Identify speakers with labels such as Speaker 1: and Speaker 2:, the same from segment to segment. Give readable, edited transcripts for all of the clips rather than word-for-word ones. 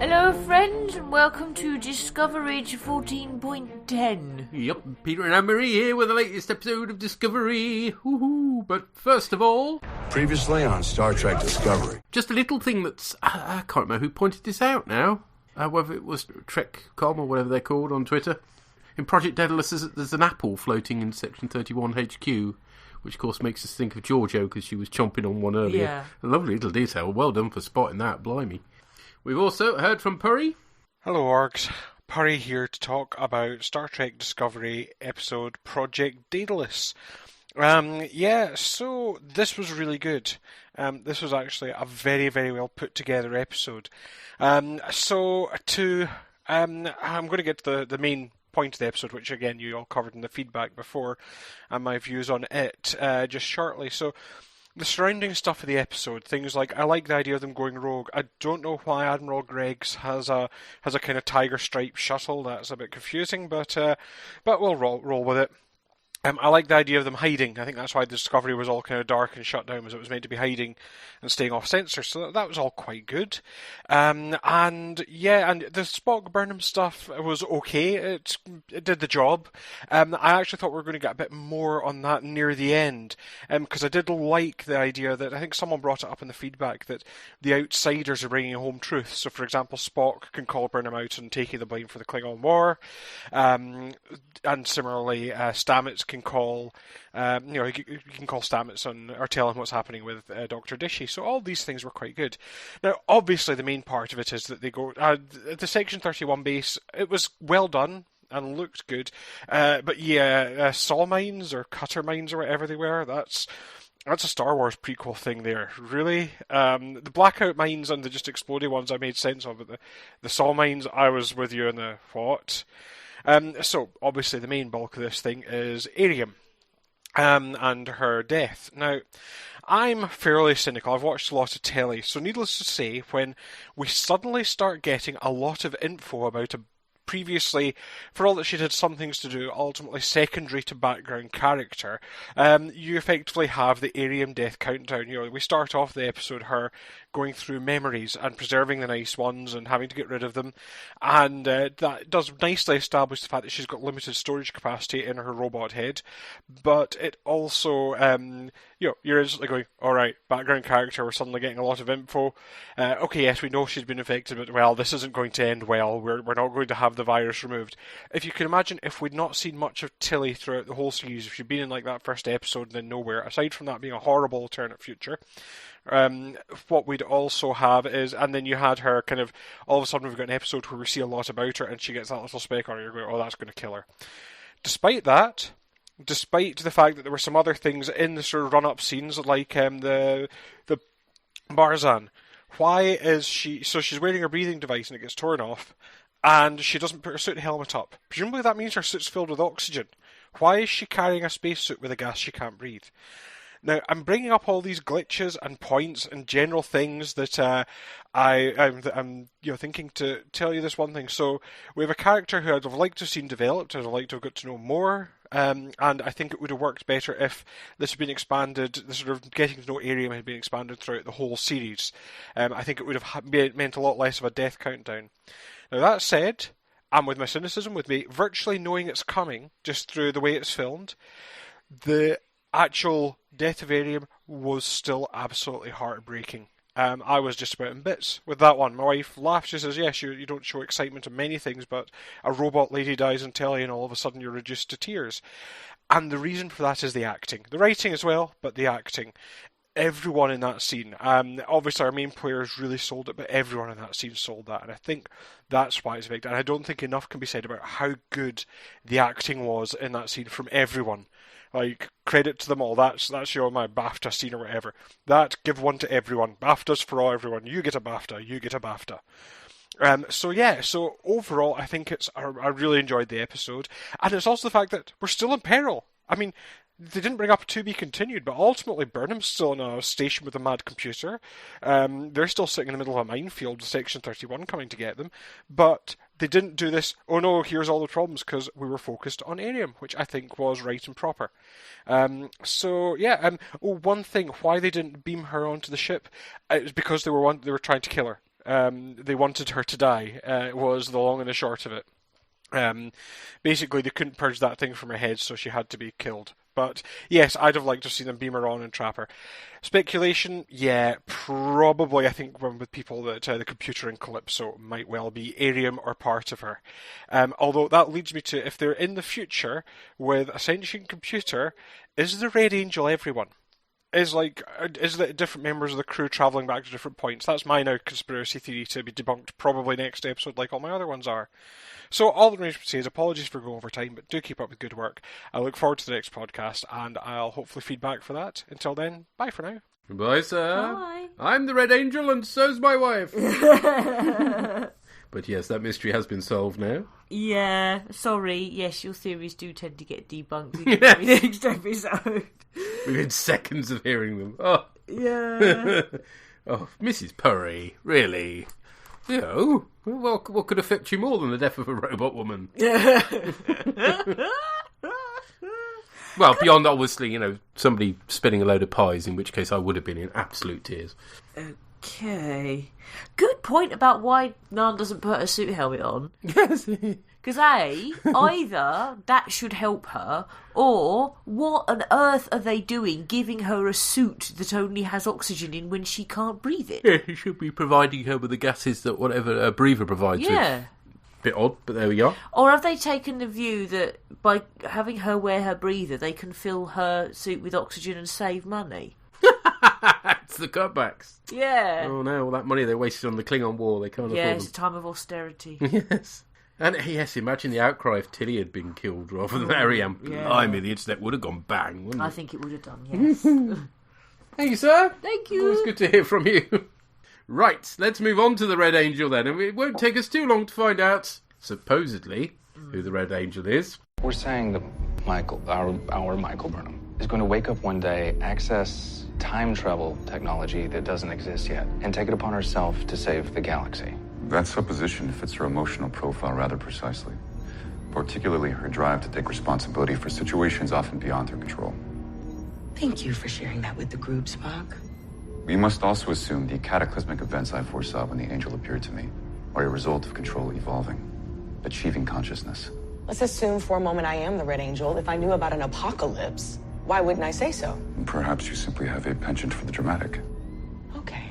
Speaker 1: Hello, friends, and welcome to Discovery 14.10.
Speaker 2: Yep, Peter and Anne-Marie here with the latest episode of Discovery. Woohoo! But first of all...
Speaker 3: Previously on Star Trek Discovery.
Speaker 2: Just a little thing that's... I can't remember who pointed this out now. Whether it was TrekCom or whatever they're called on Twitter. In Project Daedalus, there's an apple floating in Section 31 HQ, which of course makes us think of Giorgio because she was chomping on one earlier.
Speaker 1: Yeah.
Speaker 2: A lovely little detail. Well done for spotting that, blimey. We've also heard from Puri.
Speaker 4: Hello, Orgs. Puri here to talk about Star Trek Discovery episode Project Daedalus. So this was really good. This was actually a very, very well put together episode. I'm going to get to the main point of the episode, which again you all covered in the feedback before, and my views on it just shortly. So the surrounding stuff of the episode, things like, I like the idea of them going rogue. I don't know why Admiral Greggs has a kind of tiger stripe shuttle. That's a bit confusing, but we'll roll with it. I like the idea of them hiding. I think that's why the Discovery was all kind of dark and shut down, was it was meant to be hiding and staying off sensors. So that was all quite good. And the Spock Burnham stuff was okay. It did the job. I actually thought we were going to get a bit more on that near the end, because I did like the idea that, I think someone brought it up in the feedback, that the outsiders are bringing home truth. So, for example, Spock can call Burnham out and taking the blame for the Klingon War. And similarly, Stamets can call, you can call Stamets or tell him what's happening with Dr. Dishy. So all these things were quite good. Now, obviously, the main part of it is that they go the Section 31 base. It was well done and looked good, but saw mines or cutter mines or whatever they were. That's a Star Wars prequel thing there, really. The blackout mines and the just exploding ones I made sense of, but the saw mines, I was with you in the what. So, obviously, the main bulk of this thing is Arium and her death. Now, I'm fairly cynical. I've watched a lot of telly, so needless to say, when we suddenly start getting a lot of info about a previously, for all that she'd had some things to do, ultimately secondary to background character, you effectively have the Arium death countdown. We start off the episode her going through memories and preserving the nice ones and having to get rid of them, and that does nicely establish the fact that she's got limited storage capacity in her robot head, but it also, you're instantly going, alright, background character, we're suddenly getting a lot of info. Okay, yes, we know she's been infected, but well, this isn't going to end well, we're not going to have the virus removed. If you can imagine, if we'd not seen much of Tilly throughout the whole series, if she'd been in like that first episode and then nowhere, aside from that being a horrible alternate future, what we'd also have is, and then you had her kind of, all of a sudden we've got an episode where we see a lot about her and she gets that little speck on her, you're going, oh, that's going to kill her. Despite that, despite the fact that there were some other things in the sort of run-up scenes, like the Barzan, why is she's wearing her breathing device and it gets torn off, and she doesn't put her suit and helmet up. Presumably that means her suit's filled with oxygen. Why is she carrying a spacesuit with a gas she can't breathe? Now, I'm bringing up all these glitches and points and general things that I'm thinking to tell you this one thing. So, we have a character who I'd have liked to have seen developed, I'd have liked to have got to know more, and I think it would have worked better if this had been expanded, the sort of getting to know Arium had been expanded throughout the whole series. I think it would have meant a lot less of a death countdown. Now, that said, and with my cynicism, with me virtually knowing it's coming, just through the way it's filmed, the actual death of Arium was still absolutely heartbreaking. I was just about in bits with that one. My wife laughs. She says, yes, you don't show excitement in many things, but a robot lady dies on telly and all of a sudden you're reduced to tears. And the reason for that is the acting. The writing as well, but the acting. Everyone in that scene, obviously our main players really sold it, but everyone in that scene sold that, and I think that's why it's big. And I don't think enough can be said about how good the acting was in that scene from everyone. Like, credit to them all. That's my BAFTA scene or whatever. Give one to everyone. BAFTAs for all everyone. You get a BAFTA. You get a BAFTA. So overall, I think I really enjoyed the episode, and it's also the fact that we're still in peril. I mean, they didn't bring up to be continued, but ultimately Burnham's still in a station with a mad computer. They're still sitting in the middle of a minefield with Section 31 coming to get them, but they didn't do this, oh no, here's all the problems, because we were focused on Arium, which I think was right and proper. One thing, why they didn't beam her onto the ship, it was because they were trying to kill her. they wanted her to die, was the long and the short of it. Basically, they couldn't purge that thing from her head, so she had to be killed. But yes, I'd have liked to see them beam her on and trap her. Speculation, yeah, probably. I think with people that the computer in Calypso might well be Arium or part of her. Although that leads me to, if they're in the future with a sentient computer, is the Red Angel everyone? Is the different members of the crew travelling back to different points? That's my now conspiracy theory to be debunked probably next episode, like all my other ones are. So all that remains to say is apologies for going over time, but do keep up with good work. I look forward to the next podcast, and I'll hopefully feedback for that. Until then, bye for now.
Speaker 2: Goodbye, sir.
Speaker 1: Bye.
Speaker 2: I'm the Red Angel, and so's my wife. But yes, that mystery has been solved now.
Speaker 1: Yeah, sorry. Yes, your theories do tend to get debunked in every next episode.
Speaker 2: Within seconds of hearing them. Oh.
Speaker 1: Yeah.
Speaker 2: Oh, Mrs. Purry, really? You know, well, what could affect you more than the death of a robot woman? Well, beyond, obviously, you know, somebody spinning a load of pies, in which case I would have been in absolute tears.
Speaker 1: Okay. Good point about why Nan doesn't put a suit helmet on.
Speaker 2: Yes.
Speaker 1: Because either that should help her, or what on earth are they doing giving her a suit that only has oxygen in when she can't breathe it?
Speaker 2: Yeah, he should be providing her with the gases that whatever a breather provides
Speaker 1: Yeah.
Speaker 2: with. Bit odd, but there we are.
Speaker 1: Or have they taken the view that by having her wear her breather, they can fill her suit with oxygen and save money?
Speaker 2: It's the cutbacks.
Speaker 1: Yeah.
Speaker 2: Oh no, all that money they wasted on the Klingon war, they can't
Speaker 1: Yeah,
Speaker 2: afford
Speaker 1: it's a
Speaker 2: them.
Speaker 1: time of austerity.
Speaker 2: Yes. And yes, imagine the outcry if Tilly had been killed rather than Ariam.
Speaker 1: Yeah.
Speaker 2: Blimey, the internet would have gone bang, wouldn't it?
Speaker 1: I think it would have done, yes.
Speaker 2: Thank you, sir.
Speaker 1: Thank
Speaker 2: It was
Speaker 1: you.
Speaker 2: good to hear from you. Right, let's move on to the Red Angel then, and it won't take us too long to find out, supposedly, who the Red Angel is.
Speaker 5: We're saying that Michael, our Michael Burnham, is going to wake up one day, access time travel technology that doesn't exist yet, and take it upon herself to save the galaxy.
Speaker 6: That supposition fits her emotional profile rather precisely, particularly her drive to take responsibility for situations often beyond her control.
Speaker 7: Thank you for sharing that with the group, Spock.
Speaker 6: We must also assume the cataclysmic events I foresaw when the angel appeared to me are a result of control evolving, achieving consciousness.
Speaker 7: Let's assume for a moment I am the Red Angel. If I knew about an apocalypse, why wouldn't I say so?
Speaker 6: Perhaps you simply have a penchant for the dramatic.
Speaker 7: Okay.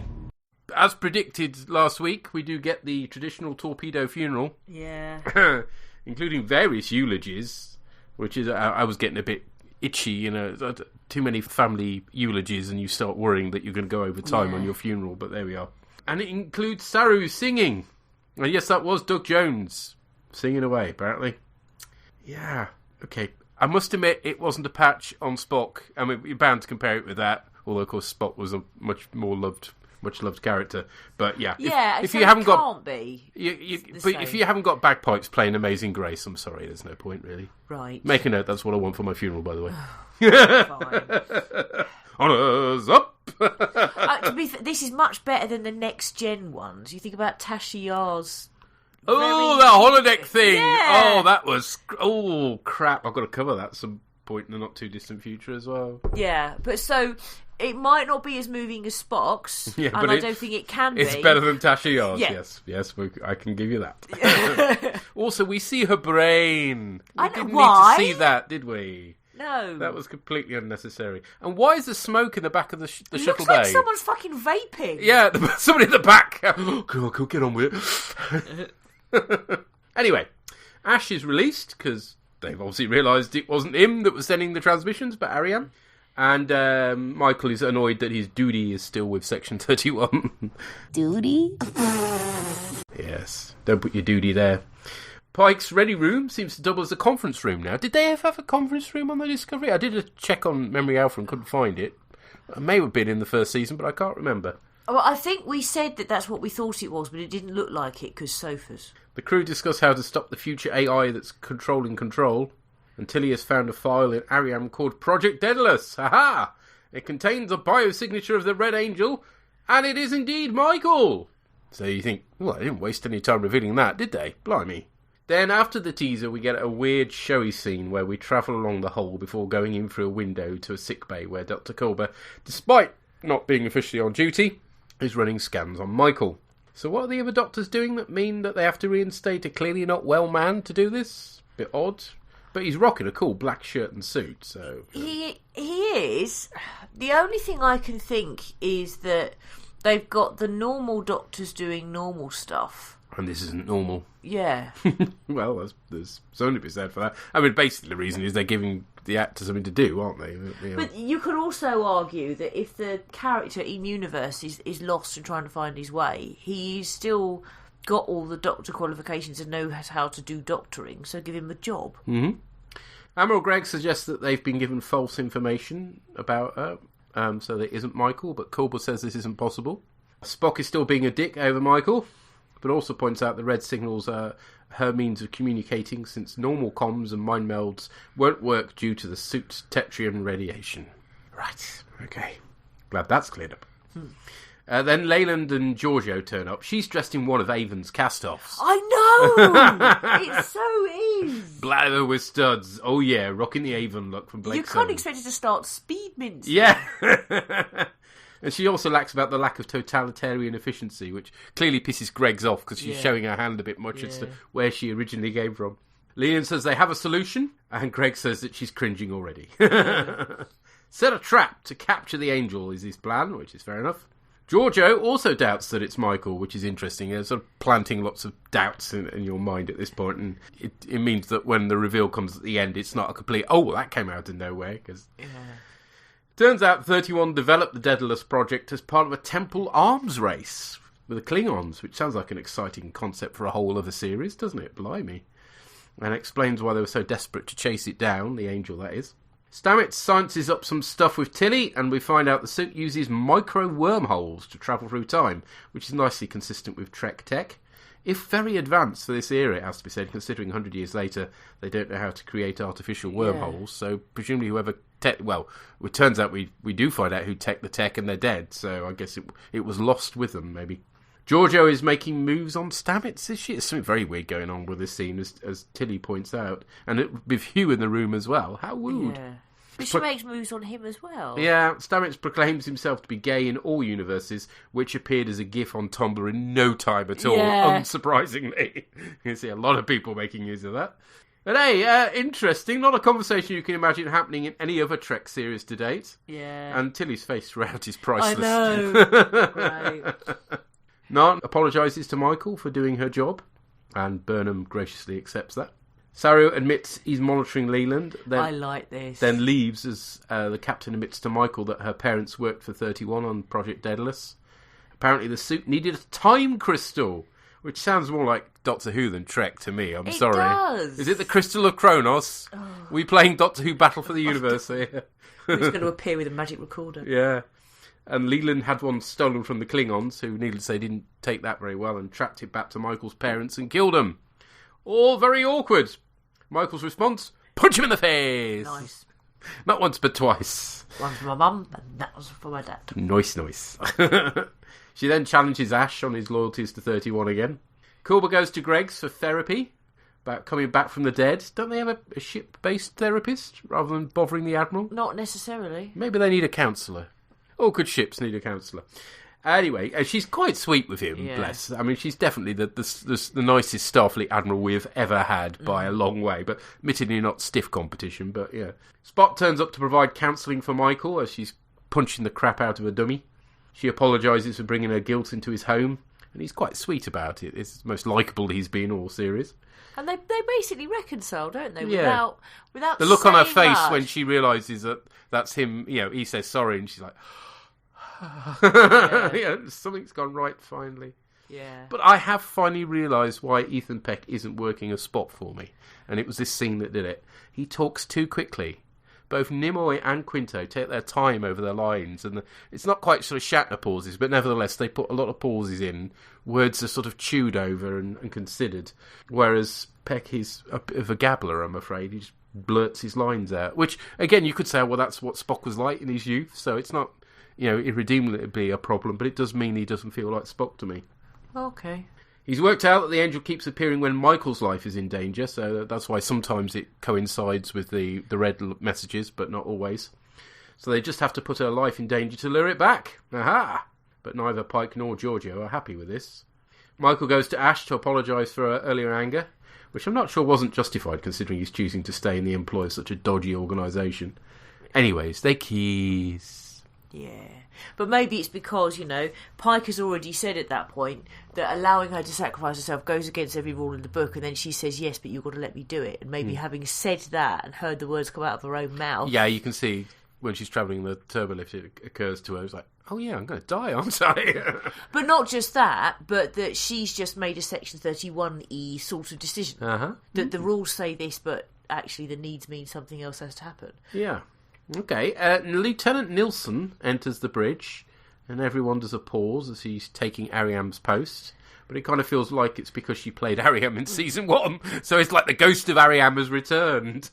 Speaker 2: As predicted last week, we do get the traditional torpedo funeral,
Speaker 1: Yeah.
Speaker 2: including various eulogies, which is, I was getting a bit itchy, you know, too many family eulogies and you start worrying that you're going to go over time on your funeral, but there we are. And it includes Saru singing. And yes, that was Doug Jones singing away, apparently. Yeah, okay. I must admit, it wasn't a patch on Spock. I mean, you're bound to compare it with that, although, of course, Spock was a much loved character. But yeah, if you haven't got,
Speaker 1: be.
Speaker 2: but if you haven't got bagpipes playing Amazing Grace, I'm sorry, there's no point really.
Speaker 1: Right.
Speaker 2: Make a note. That's what I want for my funeral, by the way.
Speaker 1: Fine.
Speaker 2: Honours up.
Speaker 1: This is much better than the next gen ones. You think about Tasha Yar's.
Speaker 2: Oh, that holodeck thing.
Speaker 1: Yeah.
Speaker 2: Oh, that was. Oh, crap. I've got to cover that at some point in the not too distant future as well.
Speaker 1: Yeah, but so it might not be as moving as Spock's,
Speaker 2: Yeah,
Speaker 1: and
Speaker 2: but
Speaker 1: I don't think it can be.
Speaker 2: It's better than Tasha Yar's.
Speaker 1: Yeah.
Speaker 2: Yes, I can give you that. Also, we see her brain. We
Speaker 1: I know
Speaker 2: didn't
Speaker 1: why.
Speaker 2: need to see that, did we?
Speaker 1: No.
Speaker 2: That was completely unnecessary. And why is there smoke in the back of the
Speaker 1: It
Speaker 2: shuttle
Speaker 1: looks like
Speaker 2: bay?
Speaker 1: someone's fucking vaping.
Speaker 2: Yeah, somebody in the back. Oh, God, get on with it. Anyway, Ash is released because they've obviously realised it wasn't him that was sending the transmissions, but Ariane. And Michael is annoyed that his duty is still with Section 31.
Speaker 8: Duty?
Speaker 2: Yes, don't put your duty there. Pike's ready room seems to double as a conference room now. Did they ever have a conference room on the Discovery? I did a check on Memory Alpha and couldn't find it. It may have been in the first season, but I can't remember.
Speaker 1: Well, I think we said that that's what we thought it was, but it didn't look like it because sofas.
Speaker 2: The crew discuss how to stop the future AI that's controlling control. And Tilly has found a file in Ariam called Project Daedalus. Ha-ha! It contains a biosignature of the Red Angel, and it is indeed Michael. So you think, well, they didn't waste any time revealing that, did they? Blimey. Then after the teaser, we get a weird showy scene where we travel along the hull before going in through a window to a sickbay where Dr. Culber, despite not being officially on duty, is running scans on Michael. So what are the other doctors doing that mean that they have to reinstate a clearly not well man to do this? Bit odd. But he's rocking a cool black shirt and suit, so...
Speaker 1: He is. The only thing I can think is that they've got the normal doctors doing normal stuff.
Speaker 2: And this isn't normal.
Speaker 1: Yeah.
Speaker 2: Well, there's something to be said for that. I mean, basically the reason is they're giving the actor something to do, aren't they? You know.
Speaker 1: But you could also argue that if the character in universe is lost and trying to find his way, he's still got all the doctor qualifications and knows how to do doctoring, so give him a job.
Speaker 2: Mm-hmm. Admiral Gregg suggests that they've been given false information about her, so that it isn't Michael, but Culber says this isn't possible. Spock is still being a dick over Michael, but also points out the red signals are her means of communicating, since normal comms and mind melds won't work due to the suit's Tetrium radiation. Right, okay. Glad that's cleared up. Then Leyland and Giorgio turn up. She's dressed in one of Avon's cast-offs.
Speaker 1: I know! It so is!
Speaker 2: Blather with studs. Oh yeah, rocking the Avon look from Blake
Speaker 1: You can't
Speaker 2: 7.
Speaker 1: expect it to start speed mincing.
Speaker 2: Yeah! And she also lacks about the lack of totalitarian efficiency, which clearly pisses Greg's off because she's showing her hand a bit much as to where she originally came from. Leland says they have a solution, and Greg says that she's cringing already. Set a trap to capture the Angel is his plan, which is fair enough. Giorgio also doubts that it's Michael, which is interesting. They're sort of planting lots of doubts in your mind at this point, and it means that when the reveal comes at the end, it's not a complete, oh, well, that came out of nowhere. Cause... Turns out 31 developed the Daedalus project as part of a temple arms race with the Klingons, which sounds like an exciting concept for a whole other series, doesn't it? Blimey. And explains why they were so desperate to chase it down, the Angel, that is. Stamets sciences up some stuff with Tilly, and we find out the suit uses micro wormholes to travel through time, which is nicely consistent with Trek tech. If very advanced for this era, it has to be said, considering 100 years later they don't know how to create artificial wormholes, so presumably whoever well, it turns out we do find out who teched the tech and they're dead, so I guess it was lost with them, maybe. Giorgio is making moves on Stamets, is she? There's something very weird going on with this scene, as Tilly points out. And with Hugh in the room as well. How rude. Yeah.
Speaker 1: But she makes moves on him as well.
Speaker 2: Yeah, Stamets proclaims himself to be gay in all universes, which appeared as a gif on Tumblr in no time at all, unsurprisingly. You see a lot of people making use of that. But hey, interesting. Not a conversation you can imagine happening in any other Trek series to date.
Speaker 1: Yeah.
Speaker 2: And Tilly's face throughout is priceless.
Speaker 1: I know. Right.
Speaker 2: Nant apologises to Michael for doing her job, and Burnham graciously accepts that. Saru admits he's monitoring Leland.
Speaker 1: I like this.
Speaker 2: Then leaves as the captain admits to Michael that her parents worked for 31 on Project Daedalus. Apparently the suit needed a time crystal, which sounds more like Doctor Who than Trek to me. I'm sorry.
Speaker 1: It does.
Speaker 2: Is it the Crystal of Kronos? Oh. Are we playing Doctor Who Battle for the Universe here?
Speaker 1: Who's going to appear with a magic recorder?
Speaker 2: Yeah. And Leland had one stolen from the Klingons, who, needless to say, didn't take that very well, and tracked it back to Michael's parents and killed them. All very awkward. Michael's response, punch him in the face.
Speaker 1: Nice.
Speaker 2: Not once, but twice.
Speaker 1: One for my mum, and that was for my dad.
Speaker 2: Nice. She then challenges Ash on his loyalties to 31 again. Culber goes to Greg's for therapy about coming back from the dead. Don't they have a ship-based therapist rather than bothering the Admiral?
Speaker 1: Not necessarily.
Speaker 2: Maybe they need a counsellor. All good ships need a counsellor. Anyway, she's quite sweet with him, bless. I mean, she's definitely the nicest Starfleet Admiral we've ever had by a long way, but admittedly not stiff competition, but yeah. Spock turns up to provide counselling for Michael as she's punching the crap out of a dummy. She apologises for bringing her guilt into his home, and he's quite sweet about it. It's the most likeable he's been all series.
Speaker 1: And they basically reconcile, don't they?
Speaker 2: Yeah.
Speaker 1: Without
Speaker 2: the look on her face
Speaker 1: much.
Speaker 2: when she realises that that's him, he says sorry, and she's like... something's gone right finally.
Speaker 1: Yeah.
Speaker 2: But I have finally realised why Ethan Peck isn't working as Spock for me. And it was this scene that did it. He talks too quickly. Both Nimoy and Quinto take their time over their lines. And it's not quite sort of Shatner pauses, but nevertheless they put a lot of pauses in. Words are sort of chewed over and considered. Whereas Peck is a bit of a gabbler, I'm afraid. He just blurts his lines out. Which, again, you could say, well, that's what Spock was like in his youth. So it's not... irredeemably a problem, but it does mean he doesn't feel like Spock to me.
Speaker 1: Okay.
Speaker 2: He's worked out that the Angel keeps appearing when Michael's life is in danger, so that's why sometimes it coincides with the red messages, but not always. So they just have to put her life in danger to lure it back. Aha! But neither Pike nor Giorgio are happy with this. Michael goes to Ash to apologise for her earlier anger, which I'm not sure wasn't justified considering he's choosing to stay in the employ of such a dodgy organisation. Anyways, they kiss.
Speaker 1: Yeah. But maybe it's because, Pike has already said at that point that allowing her to sacrifice herself goes against every rule in the book, and then she says, yes, but you've got to let me do it. And maybe having said that and heard the words come out of her own mouth...
Speaker 2: Yeah, you can see when she's travelling the turbolift, it occurs to her, it's like, oh yeah, I'm going to die, aren't I?
Speaker 1: But not just that, but that she's just made a Section 31E sort of decision.
Speaker 2: Uh-huh.
Speaker 1: That the rules say this, but actually the needs mean something else has to happen.
Speaker 2: Yeah. Okay, Lieutenant Nilsson enters the bridge, and everyone does a pause as he's taking Ariam's post. But it kind of feels like it's because she played Ariam in Season 1, so it's like the ghost of Ariam has returned.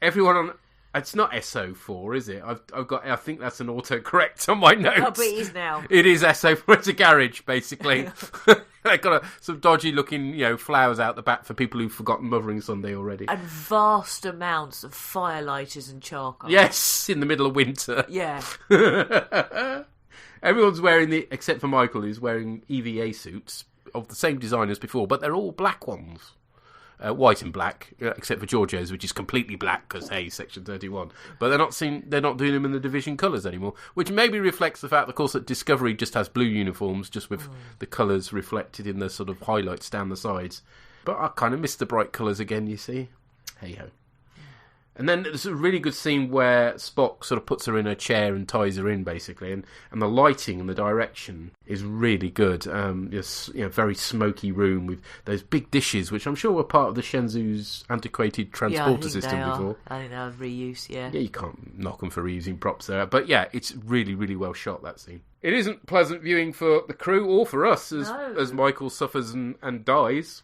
Speaker 2: Everyone on... It's not SO4, is it? I think that's an autocorrect on my notes.
Speaker 1: Oh, but it is now.
Speaker 2: It is SO4. It's a garage, basically. They've got some dodgy-looking, flowers out the back for people who've forgotten Mothering Sunday already.
Speaker 1: And vast amounts of firelighters and charcoal.
Speaker 2: Yes, in the middle of winter.
Speaker 1: Yeah.
Speaker 2: Everyone's wearing except for Michael, who's wearing EVA suits of the same design as before, but they're all black ones. White and black, except for Giorgio's, which is completely black because hey, Section 31. But they're not doing them in the Division colours anymore, which maybe reflects the fact, of course, that Discovery just has blue uniforms, just with the colours reflected in the sort of highlights down the sides. But I kind of miss the bright colours again. You see, hey ho. And then there's a really good scene where Spock sort of puts her in a chair and ties her in, basically, and the lighting and the direction is really good. Very smoky room with those big dishes, which I'm sure were part of the Shenzhou's antiquated transporter system before.
Speaker 1: I think they are reuse, yeah.
Speaker 2: Yeah, you can't knock them for reusing props there. But yeah, it's really, really well shot, that scene. It isn't pleasant viewing for the crew or for us as Michael suffers and dies.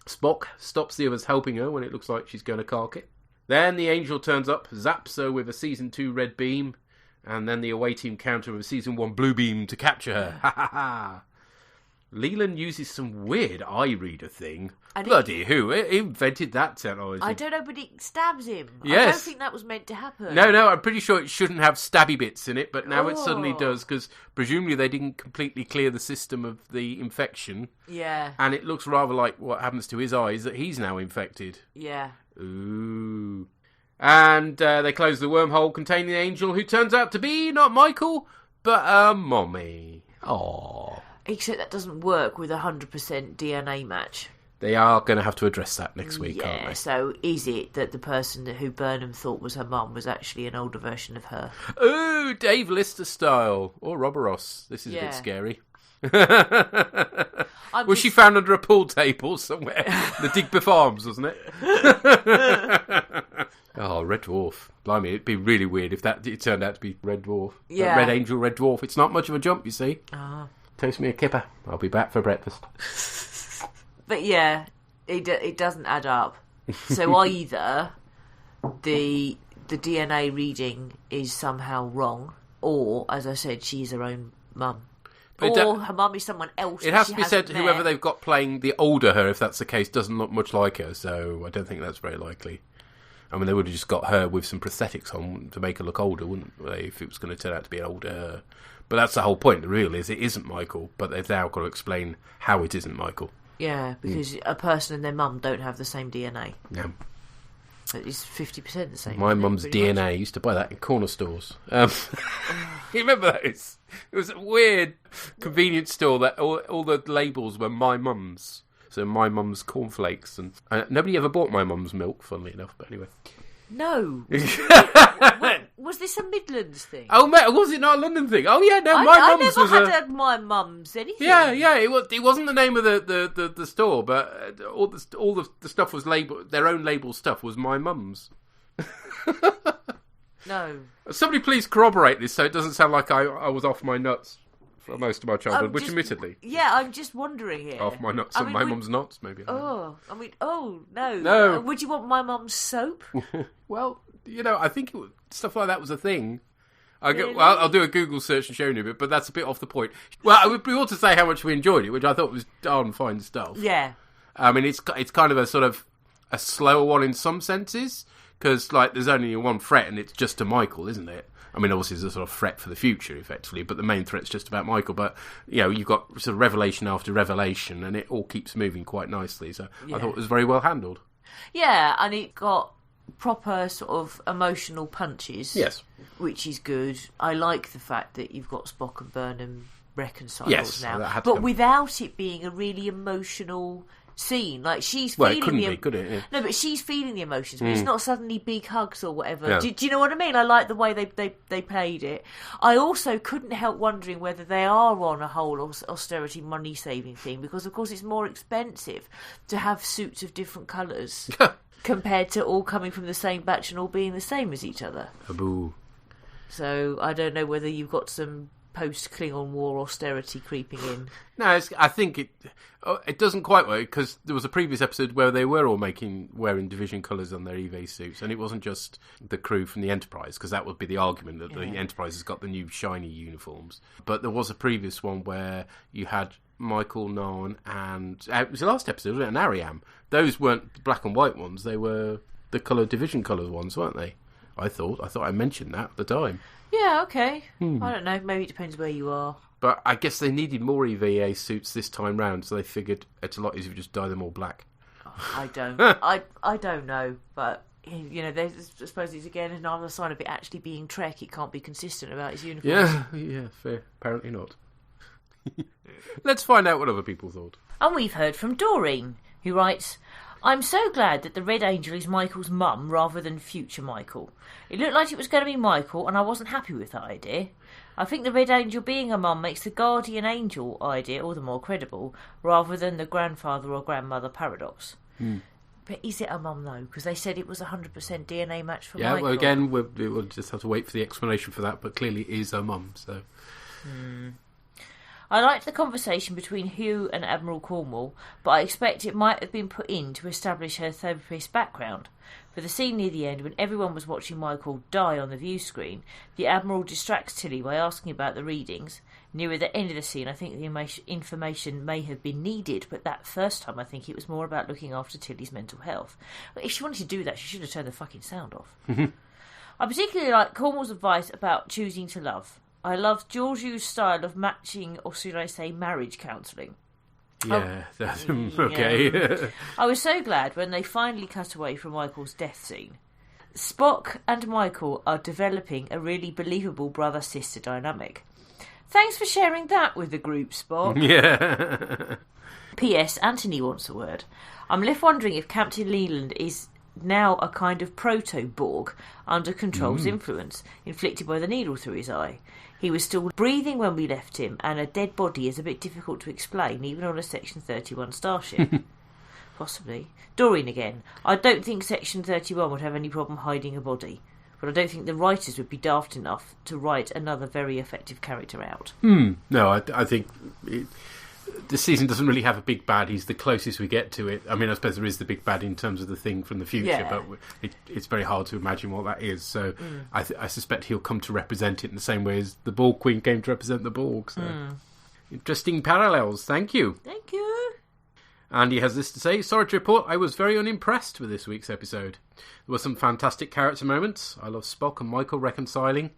Speaker 2: Spock stops the others helping her when it looks like she's going to cark it. Then the Angel turns up, zaps her with a Season 2 red beam, and then the away team counter with a Season 1 blue beam to capture her. Ha ha ha! Leland uses some weird eye reader thing. Bloody who invented that technology?
Speaker 1: I don't know, but it stabs him.
Speaker 2: Yes.
Speaker 1: I don't think that was meant to happen.
Speaker 2: No, I'm pretty sure it shouldn't have stabby bits in it, but now it suddenly does, because presumably they didn't completely clear the system of the infection.
Speaker 1: Yeah.
Speaker 2: And it looks rather like what happens to his eyes, that he's now infected.
Speaker 1: Yeah.
Speaker 2: Ooh. And they close the wormhole containing the Angel, who turns out to be not Michael, but a mommy. Aww.
Speaker 1: Except that doesn't work with 100% DNA match.
Speaker 2: They are going to have to address that next week, aren't they?
Speaker 1: Yeah, so is it that the person who Burnham thought was her mum was actually an older version of her?
Speaker 2: Ooh, Dave Lister style. Or Ouroboros. This is a bit scary. Was she found under a pool table somewhere? The Digby Farms, wasn't it? Oh, Red Dwarf. Blimey, it'd be really weird if it turned out to be Red Dwarf.
Speaker 1: Yeah.
Speaker 2: Red Angel, Red Dwarf. It's not much of a jump, you see.
Speaker 1: Ah.
Speaker 2: Toast me a kipper. I'll be back for breakfast.
Speaker 1: But yeah, it doesn't add up. So either the DNA reading is somehow wrong, or, as I said, she's her own mum. Or her mum is someone else.
Speaker 2: It has to be said, whoever they've got playing the older her, if that's the case, doesn't look much like her, so I don't think that's very likely. I mean, they would have just got her with some prosthetics on to make her look older, wouldn't they, if it was going to turn out to be an older her. But that's the whole point, the real is it isn't Michael, but they've now got to explain how it isn't Michael.
Speaker 1: Yeah, because a person and their mum don't have the same DNA.
Speaker 2: Yeah.
Speaker 1: It's 50% the same.
Speaker 2: My mum's DNA, I used to buy that in corner stores. You remember those? It was a weird convenience store that all the labels were my mum's. So my mum's cornflakes. And nobody ever bought my mum's milk, funnily enough, but anyway.
Speaker 1: No. Was this a Midlands thing?
Speaker 2: Oh, mate, was it not a London thing? Oh, yeah, no, my mum's was
Speaker 1: I never had my mum's anything.
Speaker 2: Yeah, it wasn't the name of the store, but all the stuff was labelled, their own label stuff was my mum's.
Speaker 1: No.
Speaker 2: Somebody please corroborate this so it doesn't sound like I was off my nuts for most of my childhood, which admittedly.
Speaker 1: Yeah, I'm just wondering here.
Speaker 2: Off my nuts and my mum's nuts, maybe.
Speaker 1: No.
Speaker 2: No.
Speaker 1: Would you want my mum's soap?
Speaker 2: Well, I think stuff like that was a thing.
Speaker 1: Really?
Speaker 2: I'll do a Google search and show you a bit, but that's a bit off the point. Well, we ought to say how much we enjoyed it, which I thought was darn fine stuff.
Speaker 1: Yeah.
Speaker 2: I mean, it's kind of a sort of a slower one in some senses, because there's only one fret and it's just to Michael, isn't it? I mean, obviously, there's a sort of threat for the future, effectively, but the main threat's just about Michael. But, you've got sort of revelation after revelation, and it all keeps moving quite nicely. So I thought it was very well handled.
Speaker 1: Yeah, and it got proper sort of emotional punches.
Speaker 2: Yes.
Speaker 1: Which is good. I like the fact that you've got Spock and Burnham reconciled now. But without it being a really emotional scene. Like, she's feeling
Speaker 2: it couldn't be, could it? Yeah.
Speaker 1: No, but she's feeling the emotions, but it's not suddenly big hugs or whatever. Yeah. Do you know what I mean? I like the way they played it. I also couldn't help wondering whether they are on a whole austerity money-saving thing, because, of course, it's more expensive to have suits of different colours compared to all coming from the same batch and all being the same as each other.
Speaker 2: Aboo.
Speaker 1: So I don't know whether you've got some post-Klingon War austerity creeping in.
Speaker 2: No, I think it doesn't quite work, because there was a previous episode where they were all wearing division colours on their EVA suits, and it wasn't just the crew from the Enterprise, because that would be the argument that the Enterprise has got the new shiny uniforms. But there was a previous one where you had Michael, Narn, and it was the last episode, wasn't it? And Ariam. Those weren't black and white ones; they were the division colour ones, weren't they? I thought I mentioned that at the time.
Speaker 1: Yeah, okay. I don't know. Maybe it depends where you are.
Speaker 2: But I guess they needed more EVA suits this time round, so they figured it's a lot easier to just dye them all black.
Speaker 1: I don't. I don't know, but I suppose it's again another sign of it actually being Trek. It can't be consistent about his uniforms.
Speaker 2: Yeah, fair. Apparently not. Let's find out what other people thought.
Speaker 1: And we've heard from Doreen, who writes, I'm so glad that the Red Angel is Michael's mum rather than future Michael. It looked like it was going to be Michael, and I wasn't happy with that idea. I think the Red Angel being a mum makes the Guardian Angel idea all the more credible, rather than the grandfather or grandmother paradox. But is it a mum, though? Because they said it was 100% DNA match for Michael.
Speaker 2: Yeah, well, again, we'll just have to wait for the explanation for that, but clearly it is a mum, so...
Speaker 1: I liked the conversation between Hugh and Admiral Cornwall, but I expect it might have been put in to establish her therapist background. For the scene near the end, when everyone was watching Michael die on the view screen, the Admiral distracts Tilly by asking about the readings. Nearer the end of the scene, I think the information may have been needed, but that first time I think it was more about looking after Tilly's mental health. If she wanted to do that, she should have turned the fucking sound off. I particularly like Cornwall's advice about choosing to love. I love Georgiou's style of matching, or should I say marriage counselling.
Speaker 2: Yeah, that's okay.
Speaker 1: Yeah. I was so glad when they finally cut away from Michael's death scene. Spock and Michael are developing a really believable brother-sister dynamic. Thanks for sharing that with the group, Spock.
Speaker 2: Yeah.
Speaker 1: P.S. Anthony wants a word. I'm left wondering if Captain Leland is now a kind of proto-Borg under Control's influence, inflicted by the needle through his eye. He was still breathing when we left him, and a dead body is a bit difficult to explain, even on a Section 31 starship. Possibly. Doreen again. I don't think Section 31 would have any problem hiding a body, but I don't think the writers would be daft enough to write another very effective character out.
Speaker 2: No, I think... the season doesn't really have a big bad. He's the closest we get to it. I mean, I suppose there is the big bad in terms of the thing from the future, but it's very hard to imagine what that is. So I suspect he'll come to represent it in the same way as the Borg Queen came to represent the Borg. So interesting parallels. Thank you.
Speaker 1: Thank you.
Speaker 2: And he has this to say, sorry to report, I was very unimpressed with this week's episode. There were some fantastic character moments. I love Spock and Michael reconciling,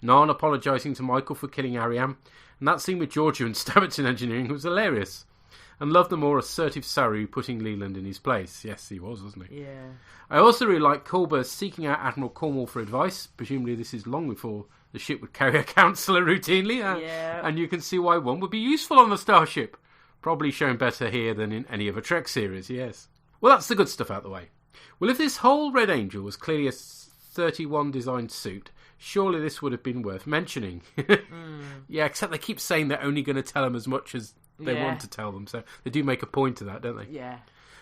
Speaker 2: Narn apologising to Michael for killing Ariam, and that scene with Georgiou and Stammerton engineering was hilarious. And loved the more assertive Saru putting Leland in his place. Yes, he was, wasn't he?
Speaker 1: Yeah.
Speaker 2: I also really like Culber seeking out Admiral Cornwall for advice. Presumably this is long before the ship would carry a counsellor routinely. And you can see why one would be useful on the starship. Probably shown better here than in any other Trek series, yes. Well, that's the good stuff out the way. Well, if this whole Red Angel was clearly a 31 designed suit, surely this would have been worth mentioning. Yeah, except they keep saying they're only going to tell them as much as they want to tell them. So they do make a point of that, don't they?
Speaker 1: Yeah.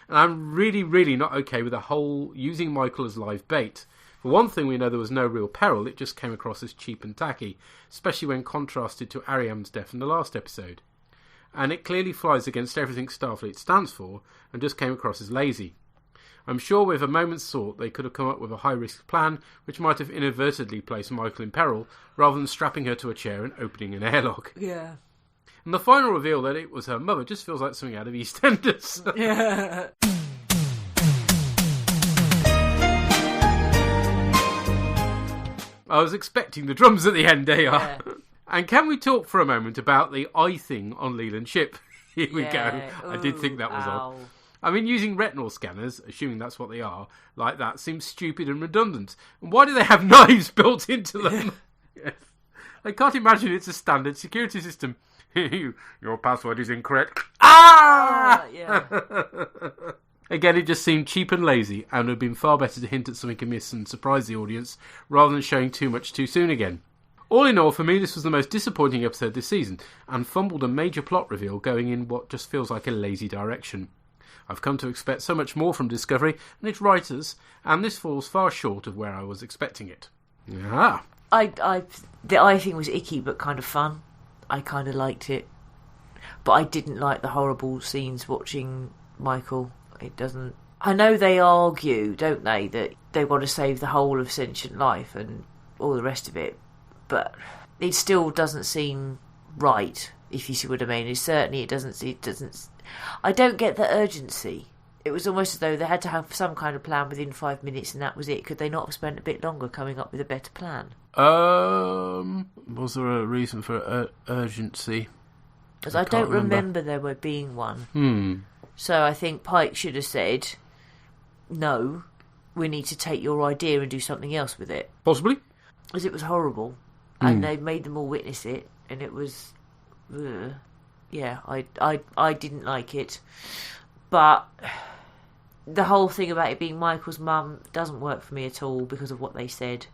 Speaker 2: And I'm really, really not okay with the whole using Michael as live bait. For one thing, we know there was no real peril. It just came across as cheap and tacky, especially when contrasted to Ariam's death in the last episode. And it clearly flies against everything Starfleet stands for and just came across as lazy. I'm sure with a moment's thought they could have come up with a high-risk plan which might have inadvertently placed Michael in peril rather than strapping her to a chair and opening an airlock.
Speaker 1: Yeah.
Speaker 2: And the final reveal that it was her mother just feels like something out of EastEnders.
Speaker 1: Yeah.
Speaker 2: I was expecting the drums at the end, they are.
Speaker 1: Yeah.
Speaker 2: And can we talk for a moment about the eye thing on Leland's ship? Here we go.
Speaker 1: Yeah.
Speaker 2: I did think that was
Speaker 1: Ow.
Speaker 2: odd. I mean, using retinal scanners, assuming that's what they are, like that seems stupid and redundant. And why do they have knives built into them? Yes. I can't imagine it's a standard security system. Your password is incorrect. Ah!
Speaker 1: Yeah.
Speaker 2: Again, it just seemed cheap and lazy, and would have been far better to hint at something amiss and surprise the audience, rather than showing too much too soon again. All in all, for me, this was the most disappointing episode this season, and fumbled a major plot reveal going in what just feels like a lazy direction. I've come to expect so much more from Discovery and its writers, and this falls far short of where I was expecting it. Ah.
Speaker 1: The eye thing was icky but kind of fun. I kind of liked it. But I didn't like the horrible scenes watching Michael. It doesn't... I know they argue, don't they, that they want to save the whole of sentient life and all the rest of it, but it still doesn't seem right, if you see what I mean. It doesn't... I don't get the urgency. It was almost as though they had to have some kind of plan within 5 minutes and that was it. Could they not have spent a bit longer coming up with a better plan?
Speaker 2: Was there a reason for urgency?
Speaker 1: Because I don't remember there being one. So I think Pike should have said, no, we need to take your idea and do something else with it.
Speaker 2: Possibly.
Speaker 1: Because it was horrible. And they made them all witness it. And it was... yeah, I didn't like it. But the whole thing about it being Michael's mum doesn't work for me at all because of what they said.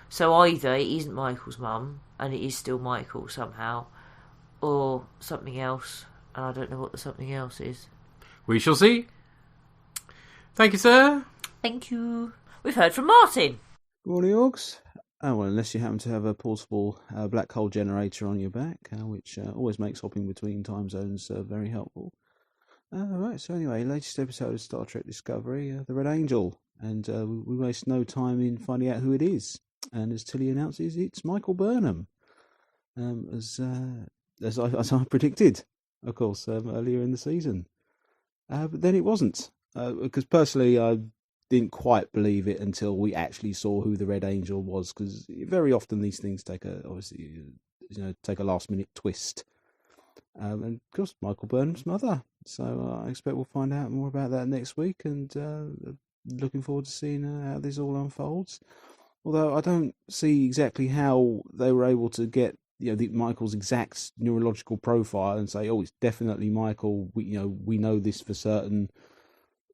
Speaker 1: So either it isn't Michael's mum and it is still Michael somehow, or something else, and I don't know what the something else is.
Speaker 2: We shall see. Thank you, sir.
Speaker 1: Thank you. We've heard from Martin.
Speaker 8: Good morning, Orgs. Oh, well, unless you happen to have a portable black hole generator on your back, which always makes hopping between time zones very helpful. Right, so anyway, latest episode of Star Trek Discovery, The Red Angel, and we waste no time in finding out who it is. And as Tilly announces, it's Michael Burnham, as I predicted, of course, earlier in the season. But then it wasn't, because personally I didn't quite believe it until we actually saw who the Red Angel was, because very often these things take a last minute twist. And of course, Michael Burnham's mother. So I expect we'll find out more about that next week, and looking forward to seeing how this all unfolds. Although I don't see exactly how they were able to get Michael's exact neurological profile and say, oh, it's definitely Michael. We know this for certain.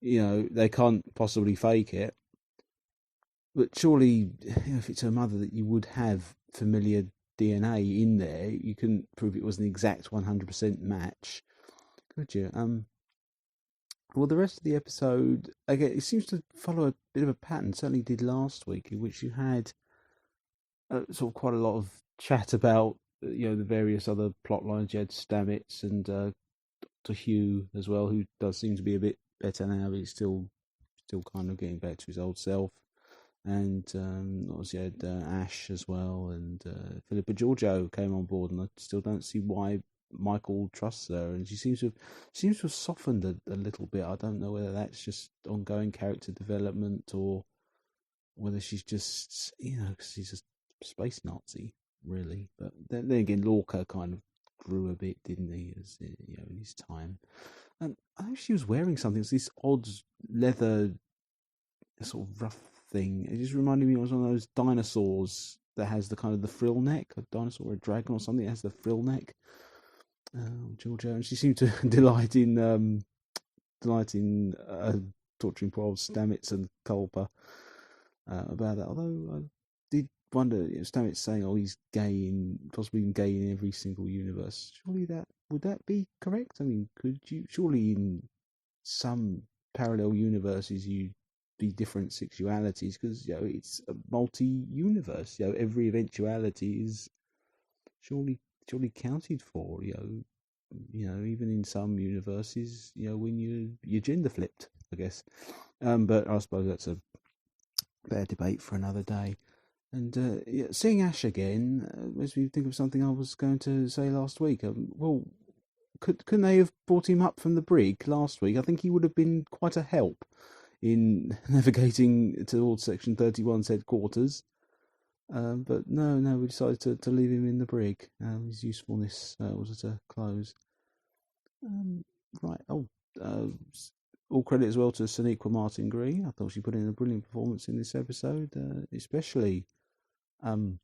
Speaker 8: They can't possibly fake it. But surely, if it's her mother, that you would have familiar DNA in there. You couldn't prove it was an exact 100% match, could you? Well, the rest of the episode, again, it seems to follow a bit of a pattern. Certainly did last week, in which you had sort of quite a lot of chat about the various other plot lines. You had Stamets and Dr. Hugh as well, who does seem to be a bit better now, but he's still kind of getting back to his old self. And obviously you had Ash as well, and Philippa Georgiou came on board, and I still don't see why Michael trusts her, and she seems to have softened a little bit. I don't know whether that's just ongoing character development or whether she's just because she's a space Nazi really. But then again, Lorca kind of grew a bit, didn't he? As in his time. And I think she was wearing something. It's this odd leather sort of rough thing. It just reminded me of one of those dinosaurs that has the kind of the frill neck, a dinosaur or a dragon or something that has the frill neck. Georgia, and she seemed to delight in torturing poor old Stamets and Culper about that. Although I did wonder, Stamets saying, "Oh, he's possibly gay in every single universe." Surely would that be correct? I mean, could you surely in some parallel universes you'd be different sexualities, because it's a multi-universe. Every eventuality is surely counted for. Even in some universes, when you're gender flipped, I guess. But I suppose that's a better debate for another day. And seeing Ash again makes me think of something I was going to say last week. Well, couldn't they have brought him up from the brig last week? I think he would have been quite a help in navigating towards Section 31's headquarters. But no, we decided to leave him in the brig. His usefulness was at a close. Right. All credit as well to Sonequa Martin Green. I thought she put in a brilliant performance in this episode, especially in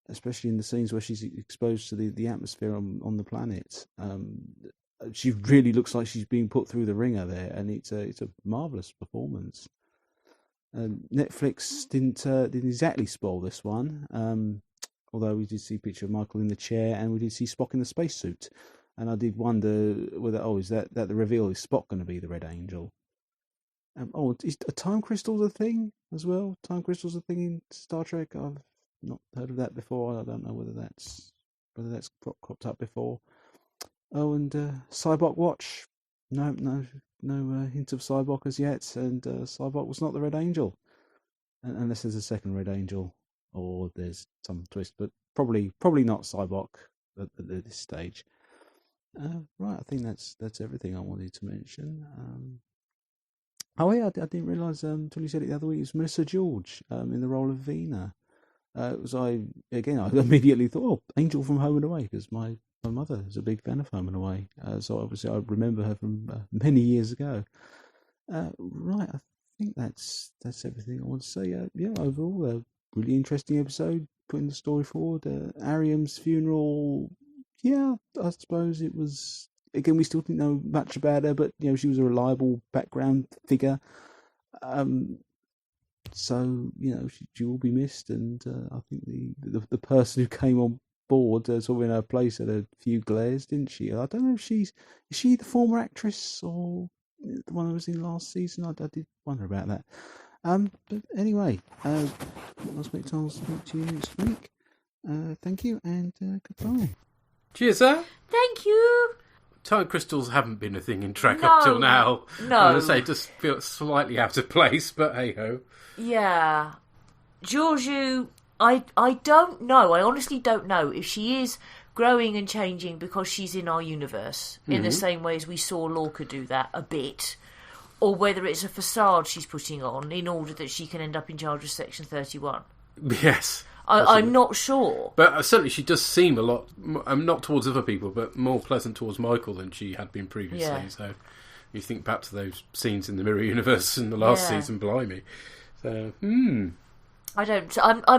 Speaker 8: the scenes where she's exposed to the atmosphere on the planet. She really looks like she's being put through the ringer there, and it's a marvelous performance. Netflix didn't exactly spoil this one, although we did see a picture of Michael in the chair, and we did see Spock in the spacesuit. And I did wonder whether, is that the reveal? Is Spock going to be the Red Angel? Is a time crystal a thing as well? Time crystal's a thing in Star Trek. I've not heard of that before. I don't know whether that's cropped up before. Oh, and Cybok Watch. No hint of Cybok as yet, and Cybok was not the Red Angel, unless there's a second Red Angel or there's some twist, but probably not Cybok at this stage. Right, I think that's everything I wanted to mention. I didn't realise until you said it the other week. It was Melissa George in the role of Vina. I immediately thought, Angel from Home and Away, because my mother is a big fan of Home and Away. So obviously I remember her from many years ago. Right, I think that's everything I want to say. Overall, a really interesting episode, putting the story forward. Ariam's funeral. Yeah, I suppose it was. Again, we still didn't know much about her, but she was a reliable background figure. So she will be missed, and I think the person who came on board sort of in her place had a few glares, didn't she? I don't know if is she the former actress or the one who was in last season. I did wonder about that. But anyway, I'll speak to you next week. Thank you and goodbye.
Speaker 2: Cheers, sir.
Speaker 1: Thank you.
Speaker 2: Time crystals haven't been a thing in Trek up till now.
Speaker 1: No.
Speaker 2: I would say it just feels slightly out of place, but hey-ho.
Speaker 1: Yeah. Georgiou, I don't know. I honestly don't know if she is growing and changing because she's in our universe, in the same way as we saw Lorca do that a bit, or whether it's a facade she's putting on in order that she can end up in charge of Section 31.
Speaker 2: Yes.
Speaker 1: I'm not sure.
Speaker 2: But certainly she does seem a lot, not towards other people, but more pleasant towards Michael than she had been previously. Yeah. So you think back to those scenes in the Mirror Universe in the last season, blimey. So,
Speaker 1: I'm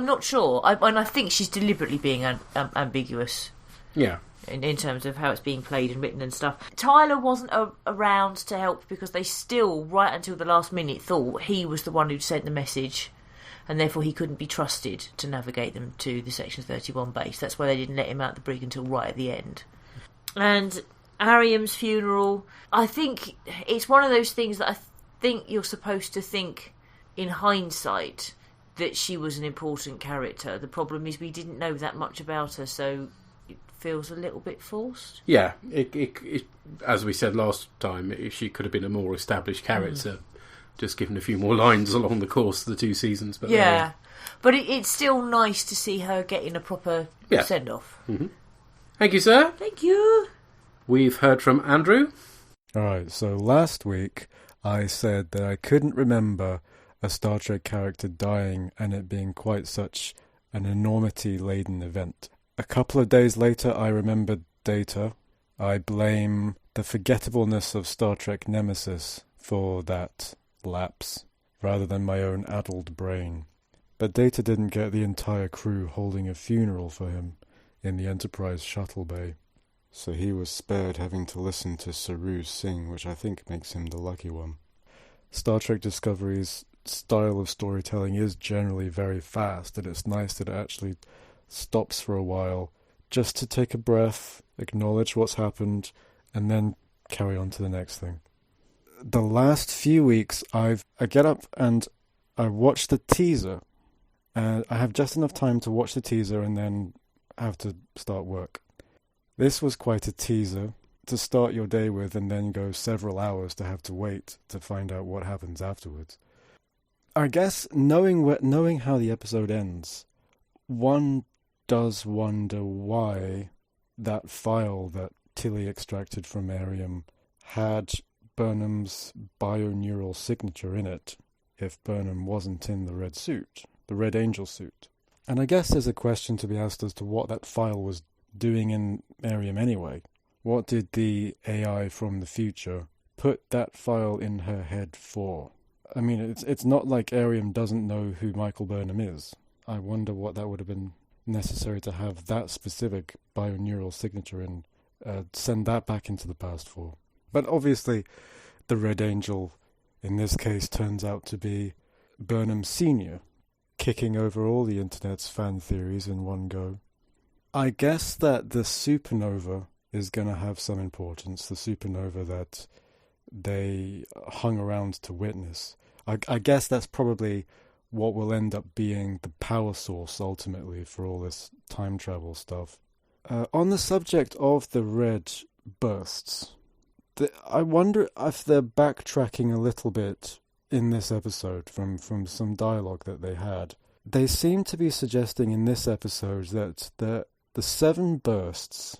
Speaker 1: not sure. I think she's deliberately being ambiguous.
Speaker 2: Yeah.
Speaker 1: In terms of how it's being played and written and stuff. Tyler wasn't around to help because they still, right until the last minute, thought he was the one who'd sent the message, and therefore he couldn't be trusted to navigate them to the Section 31 base. That's why they didn't let him out the brig until right at the end. And Ariam's funeral, I think it's one of those things that I think you're supposed to think in hindsight that she was an important character. The problem is we didn't know that much about her, so it feels a little bit forced.
Speaker 2: Yeah, it as we said last time, she could have been a more established character. Just given a few more lines along the course of the 2 seasons. But
Speaker 1: yeah, but it's still nice to see her getting a proper send-off.
Speaker 2: Mm-hmm. Thank you, sir.
Speaker 1: Thank you.
Speaker 2: We've heard from Andrew.
Speaker 9: All right, so last week I said that I couldn't remember a Star Trek character dying and it being quite such an enormity-laden event. A couple of days later I remembered Data. I blame the forgettableness of Star Trek Nemesis for that lapse, rather than my own addled brain. But Data didn't get the entire crew holding a funeral for him in the Enterprise shuttle bay, so he was spared having to listen to Saru sing, which I think makes him the lucky one. Star Trek Discovery's style of storytelling is generally very fast, and it's nice that it actually stops for a while, just to take a breath, acknowledge what's happened, and then carry on to the next thing. The last few weeks, I get up and I watch the teaser, and I have just enough time to watch the teaser and then have to start work. This was quite a teaser to start your day with and then go several hours to have to wait to find out what happens afterwards. I guess knowing how the episode ends, one does wonder why that file that Tilly extracted from Ariam had Burnham's bioneural signature in it if Burnham wasn't in the red suit, the Red Angel suit. And I guess there's a question to be asked as to what that file was doing in Miriam anyway. What did the AI from the future put that file in her head for? I mean, it's not like Ariam doesn't know who Michael Burnham is. I wonder what that would have been necessary to have that specific bioneural signature and send that back into the past for. But obviously, the Red Angel in this case turns out to be Burnham Sr., kicking over all the internet's fan theories in one go. I guess that the supernova is going to have some importance, the supernova that they hung around to witness. I guess that's probably what will end up being the power source ultimately for all this time travel stuff. On the subject of the red bursts, I wonder if they're backtracking a little bit in this episode from some dialogue that they had. They seem to be suggesting in this episode that the 7 bursts,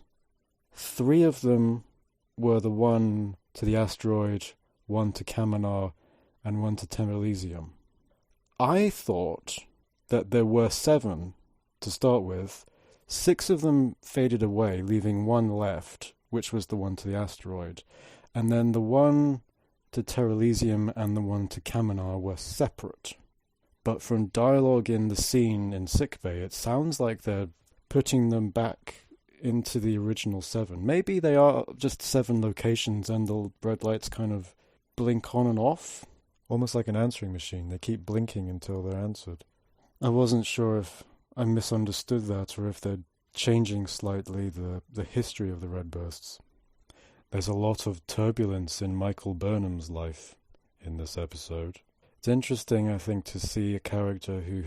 Speaker 9: 3 of them were the one to the asteroid, 1 to Kaminar, and 1 to Temerlesium. I thought that there were 7 to start with. 6 of them faded away, leaving 1 left, which was the one to the asteroid. And then the one to Temerlesium and the one to Kaminar were separate. But from dialogue in the scene in sickbay, it sounds like they're putting them back into the original 7. Maybe they are just 7 locations and the red lights kind of blink on and off. Almost like an answering machine. They keep blinking until they're answered. I wasn't sure if I misunderstood that or if they're changing slightly the history of the red bursts. There's a lot of turbulence in Michael Burnham's life in this episode. It's interesting, I think, to see a character who